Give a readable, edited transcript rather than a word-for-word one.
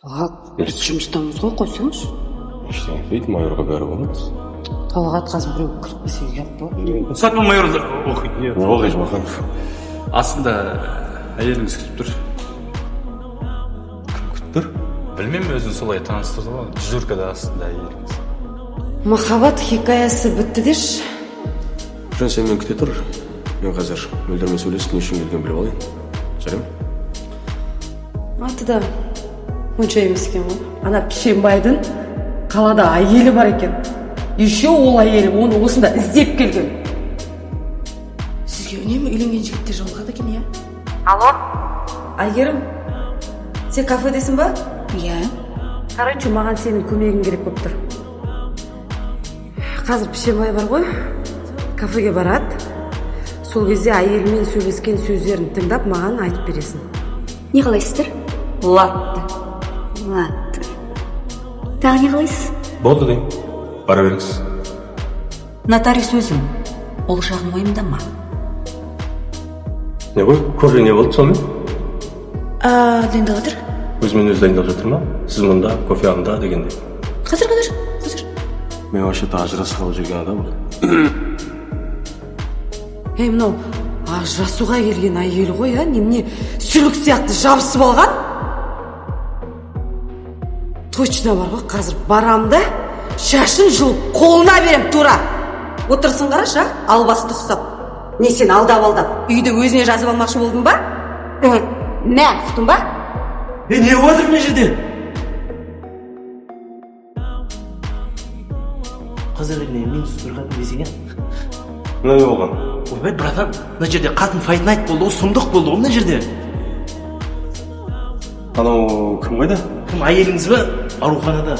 Біз жұмыстамыз ғой, қойсаңыз. Ештеңе етпейді, майорға бәрі болады. Талғат қазір біреу кіріп келсе ұят болады. Сатма майорды оқиды. Не болды, Ешмаханов? Астында әйеліңіз күтіп тұр. Кім күтіп тұр? Білмеймін, өзін солай таныстырды ғой. Дежуркада астында әйеліңіз. Махаббат хикаясы бітті деші. Жан, сен мен күте тұр. Мен қазір мөлдірмен сөйлесіп, не үшін келген біліп алайын. Жарым? Аты да онша емес екен ғой. Ана Пішенбайдың қалада әйелі бар екен. Еще ол әйелі оны осында іздеп келген. Сізге үнемі үйленген жігіттер жолығады екен, иә? Алло? Айгерім, сен кафедесің ба? Иә. Короче, маған сенің көмегің керек болып тұр. Қазір Пішенбай бар ғой, кафеге барады. Сол кезде әйелімен сөйлескен сөздерін тыңдап, маған айтып бересің. Не қалайсыздар? Латты. Тағы не қалайсыз? Болды дейм. Бара беріңіз. Нотариус өзім. Ол жағын мойындама. Не ғой? Кофе не болды сонымен? Дайындап жатыр. Өзімен өзі дайындап жатыр ма? Сіз мұнда, кофе ағында дегенде. Қазір. Мен вообще-то ажырасқалы жүрген адам. Ей, мынау ажырасуға келген әйелі ғой, а? Немене сүлік сияқты жабысып алған? Точно бар ғой, қазір барам да, шашын жұлып қолына берем тура. Отырсын қарашы, албасты ұқсап. Не сен алдап, үйді өзіне жазып алмақшы болдың ба? Мә, ұқтың ба? Не отыр мен жерде? Қазір мен тұрған десең, Мына не болған? ойбай, братан, мына жерде қатын файтнайт болды, сұмдық болды, мына жерде. Анау кім қайда? Кім, әйеліңіз бе? Ауруханада.